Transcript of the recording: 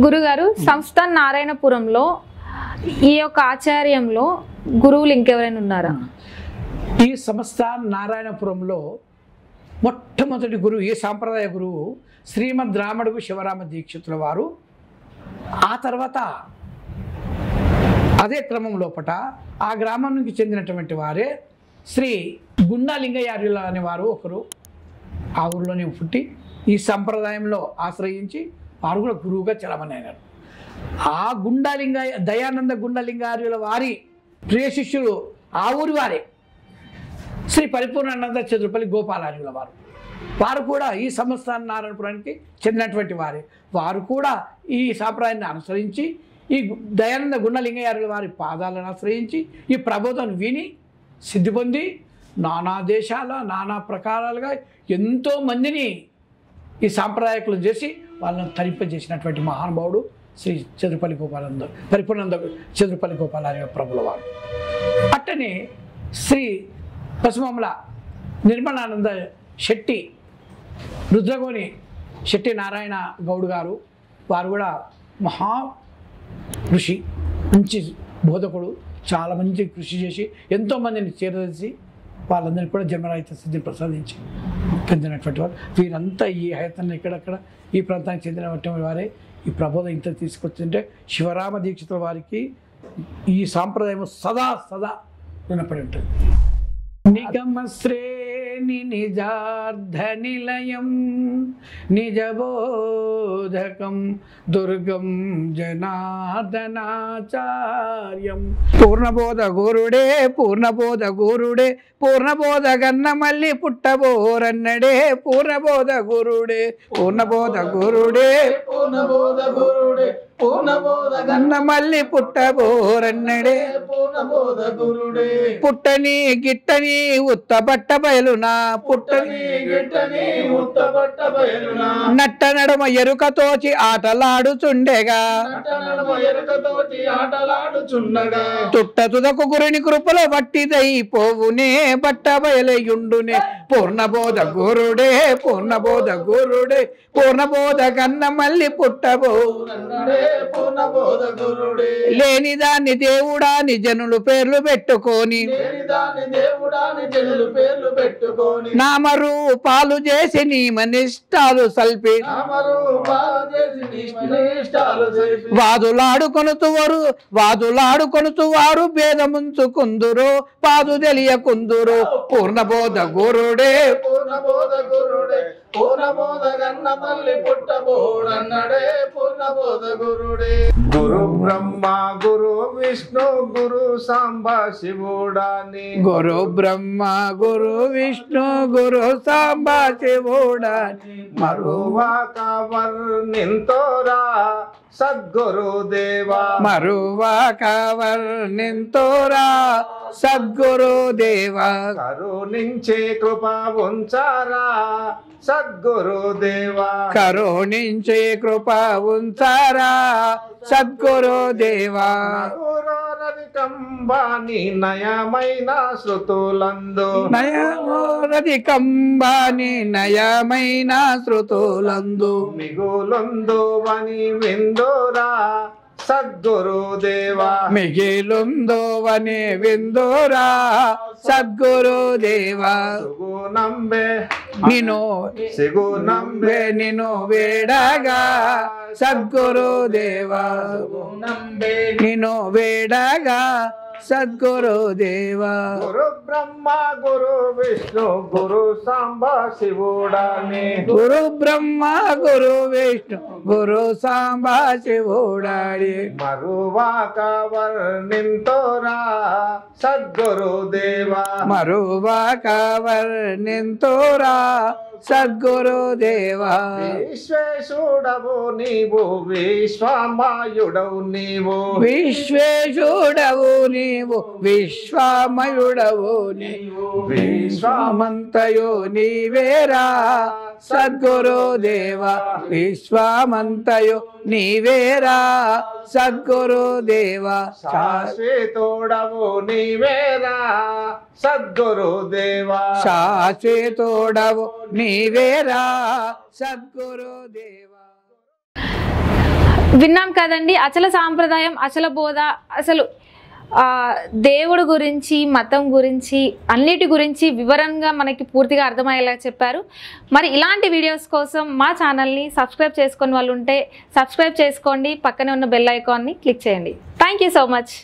గురుగారు సంస్థాన్ నారాయణపురంలో ఈ యొక్క ఆచార్యంలో గురువులు ఇంకెవరైనా ఉన్నారా? ఈ సంస్థాన్ నారాయణపురంలో మొట్టమొదటి గురువు, ఈ సాంప్రదాయ గురువు శ్రీమద్ రామడుగు శివరామ దీక్షితుల వారు. ఆ తర్వాత అదే క్రమం లోపట ఆ గ్రామానికి చెందినటువంటి వారే శ్రీ గుండాలింగయార్యుల అనేవారు ఒకరు. ఆ ఊరిలోనే పుట్టి ఈ సంప్రదాయంలో ఆశ్రయించి వారు కూడా గురువుగా చలమని అయినారు. ఆ దయానంద గుండాలింగార్యుల వారి ప్రియ శిష్యులు ఆ ఊరి వారే శ్రీ పరిపూర్ణానంద చతురపల్లి గోపాలార్యుల వారు. వారు కూడా ఈ సంస్థాన నారాయణపురానికి చెందినటువంటి వారే. వారు కూడా ఈ సాంప్రదాయాన్ని అనుసరించి ఈ దయానంద గుండలింగయార్యుల వారి పాదాలను ఆశ్రయించి ఈ ప్రబోధం విని సిద్ధి పొంది నానా దేశాల నానా ప్రకారాలుగా ఎంతోమందిని ఈ సాంప్రదాయకులు చేసి వాళ్ళని తరింపజేసినటువంటి మహానుభావుడు శ్రీ చతురపల్లి గోపాలంద పరిపూర్ణానంద చతురపల్లి గోపాలార్య ప్రభుల వారు. అట్టనే శ్రీ పసుమమ్మల నిర్మలానంద శెట్టి రుద్రగోని శెట్టి నారాయణ గౌడ్ గారు, వారు కూడా మహా ఋషి, మంచి బోధకుడు, చాలా మంచి కృషి చేసి ఎంతోమందిని చేరదీసి వాళ్ళందరికీ కూడా జన్మరాహిత్య సిద్ధిని ప్రసాదించి పొందినటువంటి వారు. వీరంతా ఈ హైతాన్ని ఎక్కడక్కడ ఈ ప్రాంతానికి చెందినటువంటి వారే. ఈ ప్రబోధం ఇంత తీసుకొచ్చింటే శివరామ దీక్షితుల వారికి ఈ సాంప్రదాయం సదా సదా రుణపడి ఉంటుంది. నిగమశ్రేణి నిజార్థ నిలయం నిజబోధకం దుర్గం జనార్దనాచార్యం. పూర్ణబోధ గురుడే పూర్ణబోధ గురుడే పూర్ణబోధ గన్న మళ్ళీ పుట్టబోరన్నడే. పూర్ణబోధ గురుడే పూర్ణబోధ గురుడే పూర్ణబోధ గురుడే పూర్ణబోధ గన్న మళ్ళీ పుట్టబోరన్నడే. పూర్ణబోధ గురుడే పుట్టని గిట్టని ఉత్తబట్ట బయలునా పుట్టని గిట్టని ఉత్తబట్ట బయలునా. నట్ట నడుమ ఎరుకతోచి ఆటలాడుచుండెగా తుట్ట తుదకు గురుని కృపలో వట్టిదైపోవునే బట్ట బయలయుండునే. పూర్ణబోధ గురుడే పూర్ణబోధ గురుడే పూర్ణబోధ కన్న మళ్ళీ పుట్టబోరన్నడే. పూర్ణబోధ గురుడే లేనిదాన్ని దేవుడాని జనులు పేర్లు పెట్టుకొని నామరూపాలు చేసి నియమనిష్టాలు సల్పి వాదులాడుకొనుతు వారు భేదముంచుకుందురు పాదు తెలియకుందురు. పూర్ణబోధ గురుడే పూర్ణబోధ గురుడే పూర్ణబోధ గన్న మళ్ళీ పుట్టబోరన్నడే. పూర్ణబోధ గురుడే గురు బ్రహ్మ గురు విష్ణు గురు సాంబ శివుడాని. గురు బ్రహ్మ గురు విష్ణు గురు సాంబ శివుడాని. మరువాక వర్ణింతోరా సద్గురుదేవా మరువాక వర్ణింతోరా సద్గురుదేవా. కరుణించే కృప ఉంచారా సద్గురుదేవా. కరుణించే కృప ఉంచారా సద్గురుదేవా. నగురోరధికంబాని నయమైన శృతులందు నయమోరధికంబాని నయమైన శృతులందు మిగులుందు వని విందోరా సద్గురుదేవా. మిగిలుందోవని విందోరా సద్గురుదేవా. సిగునంబే నిను వేడగా సద్గురుదేవా. నిను వేడగా సద్గురుదేవా. గురు బ్రహ్మ గురు విష్ణు గురు సాంబ శివుడాని. గురు బ్రహ్మ గురు విష్ణు గురు సాంబ శివుడాని. మరువాక వర్ణింతోరా సద్గురుదేవా. మరువాక వర్ణింతోరా సద్గురుదేవా. విశ్వేశుడవు నీవు విశ్వమాయుడవు నీవు విశ్వేశుడవు నీవు విశ్వమయుడవు నీవు విశ్వమంతయు నీవేరా సద్గురుదేవా. విశ్వమంతయు నీవేరా సద్గురుదేవా. శాశ్వతోడవు నీవేరా సద్గురుదేవా. శాశ్వతోడవు నీవేరా సద్గురుదేవా. విన్నాం కదండి, అచల సాంప్రదాయం, అచల బోధ, అసలు దేవుడు గురించి, మతం గురించి, అన్నిటి గురించి వివరంగా మనకి పూర్తిగా అర్థమయ్యేలా చెప్పారు. మరి ఇలాంటి వీడియోస్ కోసం మా ఛానల్ని సబ్స్క్రైబ్ చేసుకొని వాళ్ళు ఉంటే సబ్స్క్రైబ్ చేసుకోండి, పక్కనే ఉన్న బెల్ ఐకాన్ని క్లిక్ చేయండి. Thank you so much.